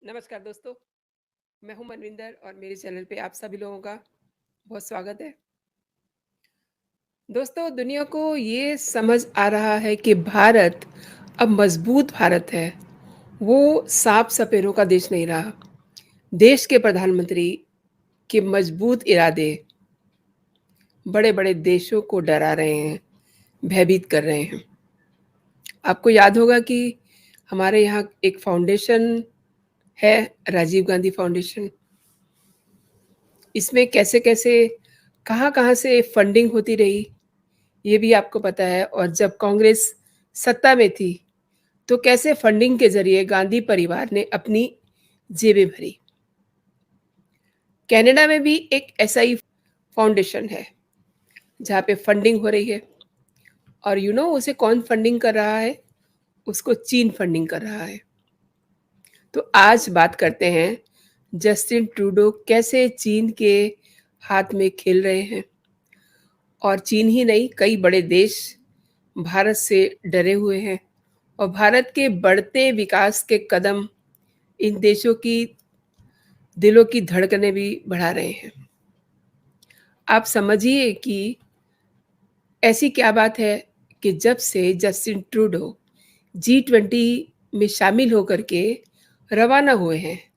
नमस्कार दोस्तों, मैं हूं मनविंदर और मेरे चैनल पे आप सभी लोगों का बहुत स्वागत है। दोस्तों, दुनिया को ये समझ आ रहा है कि भारत अब मजबूत भारत है। वो सांप सपेरों का देश नहीं रहा। देश के प्रधानमंत्री के मजबूत इरादे बड़े-बड़े देशों को डरा रहे हैं, भयभीत कर रहे हैं। आपको याद होगा कि हमारे यहाँ एक फाउंडेशन है, राजीव गांधी फाउंडेशन। इसमें कैसे-कैसे, कहाँ-कहाँ से फंडिंग होती रही, ये भी आपको पता है। और जब कांग्रेस सत्ता में थी, तो कैसे फंडिंग के ज़रिए गांधी परिवार ने अपनी जेबें भरी। कनाडा में भी एक ऐसा ही फाउंडेशन है, जहाँ पे फंडिंग हो रही है। और उसे कौन फंडिंग कर रहा है? उसको चीन फंडिंग कर रहा है। तो आज बात करते हैं, जस्टिन ट्रूडो कैसे चीन के हाथ में खेल रहे हैं। और चीन ही नहीं, कई बड़े देश भारत से डरे हुए हैं और भारत के बढ़ते विकास के कदम इन देशों की दिलों की धड़कनें भी बढ़ा रहे हैं। आप समझिए कि ऐसी क्या बात है कि जब से जस्टिन ट्रूडो G20 में शामिल होकर के रवाना हुए हैं,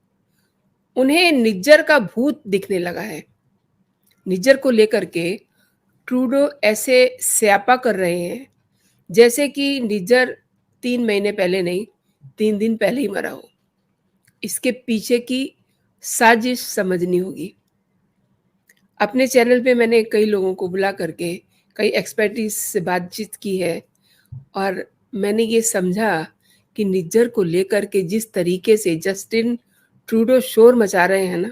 उन्हें निज्जर का भूत दिखने लगा है। निज्जर को लेकर के ट्रूडो ऐसे स्यापा कर रहे हैं जैसे कि निज्जर 3 महीने पहले नहीं, 3 दिन पहले ही मरा हो। इसके पीछे की साजिश समझनी होगी। अपने चैनल पे मैंने कई लोगों को बुला करके कई एक्सपर्टीज से बातचीत की है और मैंने ये समझा कि निज्जर को लेकर के जिस तरीके से जस्टिन ट्रूडो शोर मचा रहे हैं ना,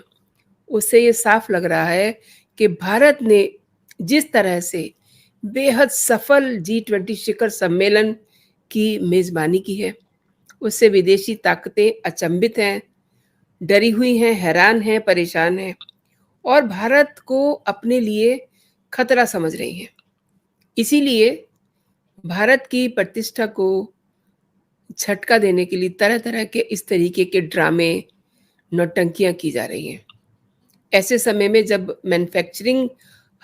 उससे ये साफ लग रहा है कि भारत ने जिस तरह से बेहद सफल G20 शिखर सम्मेलन की मेज़बानी की है, उससे विदेशी ताकतें अचंभित हैं, डरी हुई हैं, हैरान हैं, परेशान हैं और भारत को अपने लिए खतरा समझ रही हैं। इसीलिए भारत की प्रतिष्ठा को झटका देने के लिए तरह-तरह के इस तरीके के ड्रामे, नौटंकियाँ की जा रही हैं। ऐसे समय में जब मैन्युफैक्चरिंग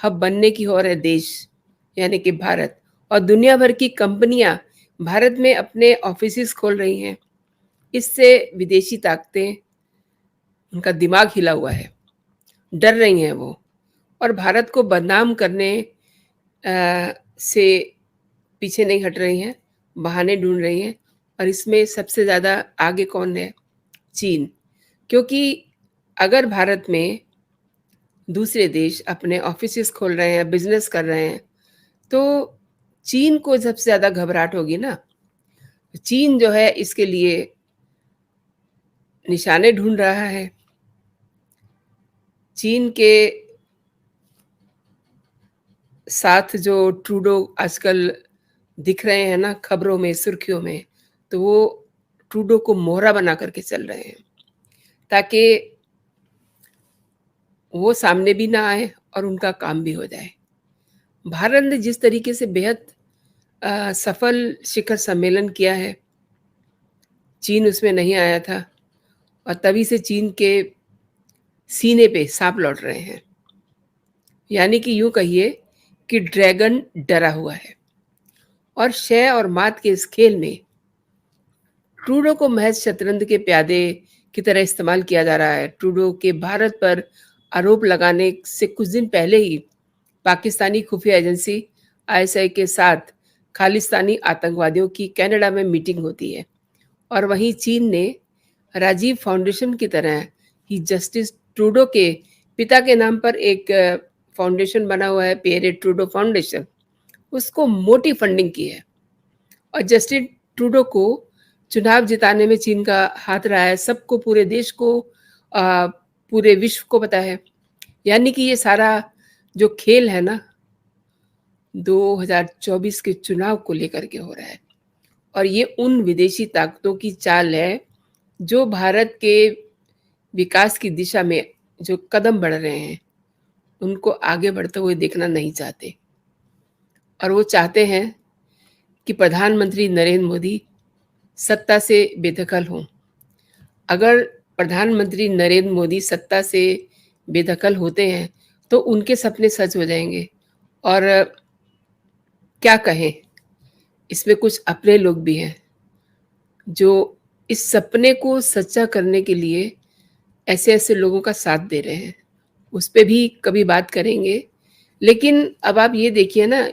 हब बनने की ओर है देश, यानी कि भारत, और दुनिया भर की कंपनियाँ भारत में अपने ऑफिसेज़ खोल रही हैं, इससे विदेशी ताकतें, उनका दिमाग हिला हुआ है, डर रही हैं वो और भारत को बदनाम करने से पीछे नहीं हट रही हैं, बहाने ढूँढ रही हैं। और इसमें सबसे ज़्यादा आगे कौन है? चीन। क्योंकि अगर भारत में दूसरे देश अपने ऑफिसेज़ खोल रहे हैं, बिज़नेस कर रहे हैं, तो चीन को सबसे ज़्यादा घबराहट होगी ना। चीन जो है इसके लिए निशाने ढूँढ रहा है। चीन के साथ जो ट्रूडो आजकल दिख रहे हैं ना खबरों में, सुर्खियों में, तो वो ट्रूडो को मोहरा बना करके चल रहे हैं, ताकि वो सामने भी ना आए और उनका काम भी हो जाए। भारत ने जिस तरीके से बेहद सफल शिखर सम्मेलन किया है, चीन उसमें नहीं आया था और तभी से चीन के सीने पे साँप लौट रहे हैं। यानी कि यूँ कहिए कि ड्रैगन डरा हुआ है और शय और मात के इस खेल में ट्रूडो को महज शतरंज के प्यादे की तरह इस्तेमाल किया जा रहा है। ट्रूडो के भारत पर आरोप लगाने से कुछ दिन पहले ही पाकिस्तानी खुफिया एजेंसी आईएसआई के साथ खालिस्तानी आतंकवादियों की कनाडा में मीटिंग होती है और वहीं चीन ने राजीव फाउंडेशन की तरह ही जस्टिस ट्रूडो के पिता के नाम पर एक फाउंडेशन बना हुआ है, पियरे ट्रूडो फाउंडेशन, उसको मोटी फंडिंग की है। और जस्टिन ट्रूडो को चुनाव जिताने में चीन का हाथ रहा है, सबको, पूरे देश को, पूरे विश्व को पता है। यानी कि ये सारा जो खेल है ना, 2024 के चुनाव को लेकर के हो रहा है और ये उन विदेशी ताकतों की चाल है जो भारत के विकास की दिशा में जो कदम बढ़ रहे हैं, उनको आगे बढ़ते हुए देखना नहीं चाहते। और वो चाहते हैं कि प्रधानमंत्री नरेंद्र मोदी सत्ता से बेदखल हों। अगर प्रधानमंत्री नरेंद्र मोदी सत्ता से बेदखल होते हैं, तो उनके सपने सच हो जाएँगे। और क्या कहें, इसमें कुछ अपने लोग भी हैं, जो इस सपने को सच्चा करने के लिए ऐसे-ऐसे लोगों का साथ दे रहे हैं। उस पे भी कभी बात करेंगे। लेकिन अब आप ये देखिए ना,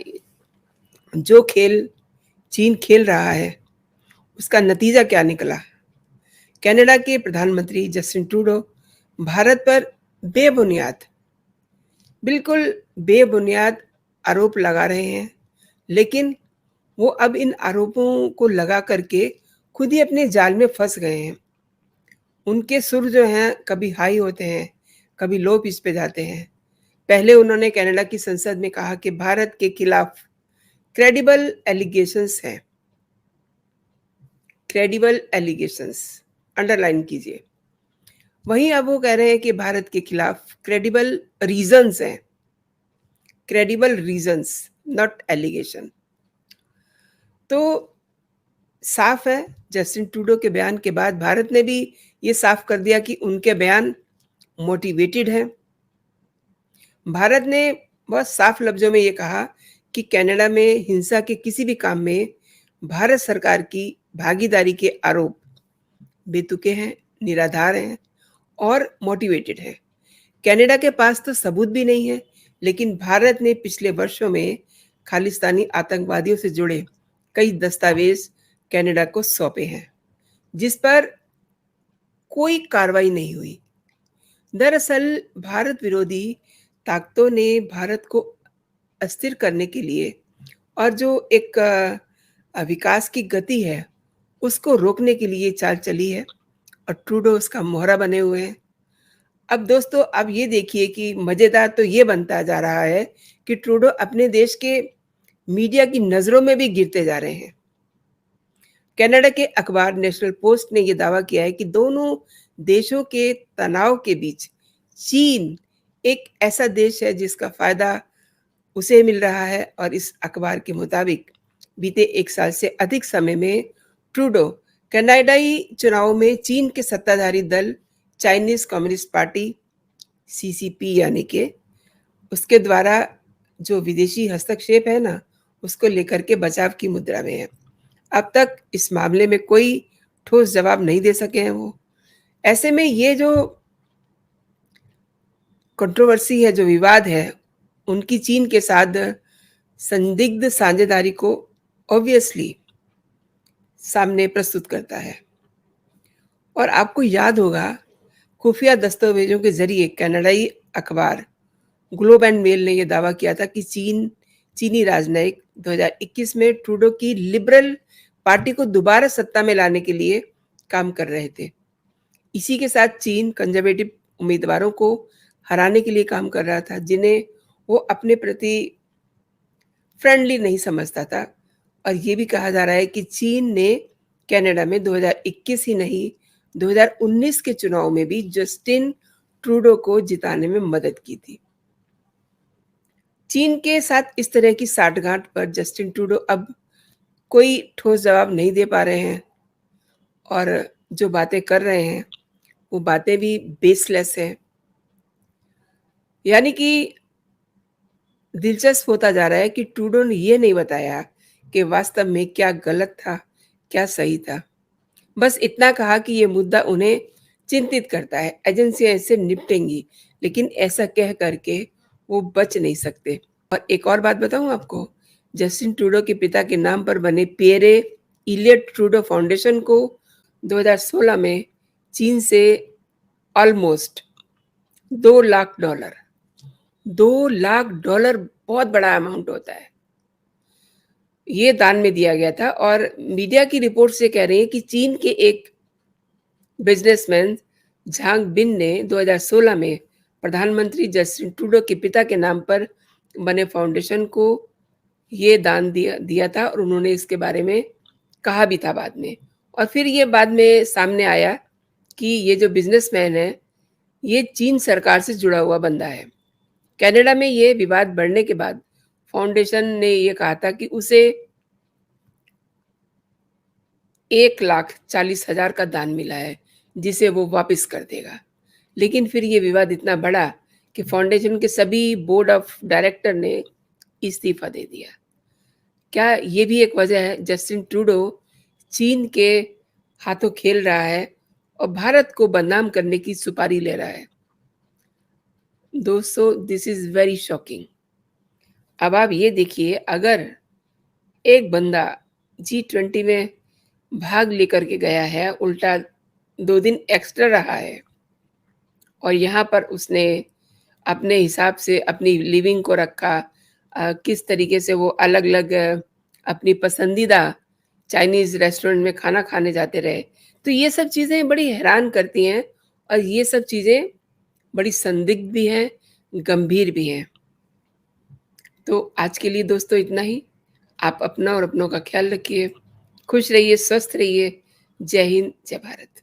जो खेल चीन खेल रहा है, उसका नतीजा क्या निकला? कनाडा के प्रधानमंत्री जस्टिन ट्रूडो भारत पर बेबुनियाद, बिल्कुल बेबुनियाद आरोप लगा रहे हैं, लेकिन वो अब इन आरोपों को लगा करके खुद ही अपने जाल में फँस गए हैं। उनके सुर जो हैं कभी हाई होते हैं, कभी लो पिच पे जाते हैं। पहले उन्होंने कनाडा की संसद में कहा कि भारत के खिलाफ क्रेडिबल एलिगेशंस हैं, क्रेडिबल एलिगेशंस अंडरलाइन कीजिए। वहीं अब वो कह रहे हैं कि भारत के खिलाफ क्रेडिबल रीज़न्स हैं, क्रेडिबल रीज़न्स नॉट एलिगेशन। तो साफ है, जस्टिन ट्रूडो के बयान के बाद भारत ने भी ये साफ कर दिया कि उनके बयान मोटिवेटेड हैं। भारत ने बहुत साफ लफ्ज़ों में ये कहा कि कनाडा में हिंसा के किसी भी काम में भारत सरकार की भागीदारी के आरोप बेतुके हैं, निराधार हैं और मोटिवेटेड हैं। कनाडा के पास तो सबूत भी नहीं है, लेकिन भारत ने पिछले वर्षों में खालिस्तानी आतंकवादियों से जुड़े कई दस्तावेज कनाडा को सौंपे हैं, जिस पर कोई कार्रवाई नहीं हुई। दरअसल भारत विरोधी ताकतों ने भारत को अस्थिर करने के लिए और जो एक विकास की गति है, उसको रोकने के लिए चाल चली है और ट्रूडो उसका मोहरा बने हुए हैं। अब दोस्तों, अब ये देखिए कि मज़ेदार तो ये बनता जा रहा है कि ट्रूडो अपने देश के मीडिया की नज़रों में भी गिरते जा रहे हैं। कनाडा के अखबार नेशनल पोस्ट ने ये दावा किया है कि दोनों देशों के तनाव के बीच चीन एक ऐसा देश है जिसका फ़ायदा उसे मिल रहा है और इस अखबार के मुताबिक बीते 1 साल से अधिक समय में ट्रूडो कनाडाई चुनावों में चीन के सत्ताधारी दल चाइनीज़ कम्युनिस्ट पार्टी सीसीपी यानी कि उसके द्वारा जो विदेशी हस्तक्षेप है ना, उसको लेकर के बचाव की मुद्रा में है। अब तक इस मामले में कोई ठोस जवाब नहीं दे सके हैं वो। ऐसे में ये जो कंट्रोवर्सी है, जो विवाद है, उनकी चीन के साथ संदिग्ध साझेदारी को ऑब्वियसली सामने प्रस्तुत करता है। और आपको याद होगा, खुफिया दस्तावेजों के ज़रिए कनाडाई अखबार ग्लोब एंड मेल ने ये दावा किया था कि चीनी राजनयिक 2021 में ट्रूडो की लिबरल पार्टी को दोबारा सत्ता में लाने के लिए काम कर रहे थे। इसी के साथ चीन कंजर्वेटिव उम्मीदवारों को हराने के लिए काम कर रहा था, जिन्हें वो अपने प्रति फ्रेंडली नहीं समझता था। और ये भी कहा जा रहा है कि चीन ने कनाडा में 2021 ही नहीं, 2019 के चुनाव में भी जस्टिन ट्रूडो को जिताने में मदद की थी। चीन के साथ इस तरह की साठगांठ पर जस्टिन ट्रूडो अब कोई ठोस जवाब नहीं दे पा रहे हैं और जो बातें कर रहे हैं, वो बातें भी बेसलेस हैं। यानी कि दिलचस्प होता जा रहा है कि ट्रूडो ने ये नहीं बताया कि वास्तव में क्या गलत था, क्या सही था। बस इतना कहा कि ये मुद्दा उन्हें चिंतित करता है, एजेंसियाँ इससे निपटेंगी, लेकिन ऐसा कह करके वो बच नहीं सकते। और एक और बात बताऊँ आपको, जस्टिन ट्रूडो के पिता के नाम पर बने पियरे इलियट ट्रूडो फाउंडेशन को 2016 में चीन से ऑलमोस्ट $2 लाख, $2 लाख बहुत बड़ा अमाउंट होता है। ये दान में दिया गया था और मीडिया की रिपोर्ट से कह रही है कि चीन के एक बिजनेसमैन झांग बिन ने 2016 में प्रधानमंत्री जस्टिन ट्रूडो के पिता के नाम पर बने फाउंडेशन को ये दान दिया था और उन्होंने इसके बारे में कहा भी था बाद में। और फिर ये बाद में सामने आया कि ये जो बिजनेसमैन है, ये चीन सरकार से जुड़ा हुआ बंदा है। कनाडा में ये विवाद बढ़ने के बाद फाउंडेशन ने ये कहा था कि उसे 1,40,000 का दान मिला है, जिसे वो वापस कर देगा। लेकिन फिर ये विवाद इतना बढ़ा कि फाउंडेशन के सभी बोर्ड ऑफ डायरेक्टर ने इस्तीफ़ा दे दिया। क्या ये भी एक वजह है जस्टिन ट्रूडो चीन के हाथों खेल रहा है और भारत को बदनाम करने की सुपारी ले रहा है? दोस्तों, दिस इज़ वेरी शॉकिंग। अब आप ये देखिए, अगर एक बंदा जी20 में भाग लेकर के गया है, उल्टा 2 दिन एक्स्ट्रा रहा है और यहाँ पर उसने अपने हिसाब से अपनी लिविंग को रखा, किस तरीके से वो अलग-अलग अपनी पसंदीदा चाइनीज़ रेस्टोरेंट में खाना खाने जाते रहे। तो ये सब चीज़ें बड़ी हैरान करती हैं और ये सब चीज़ें बड़ी संदिग्ध भी हैं, गंभीर भी हैं। तो आज के लिए दोस्तों इतना ही। आप अपना और अपनों का ख़्याल रखिए। खुश रहिए, स्वस्थ रहिए। जय हिंद, जय भारत।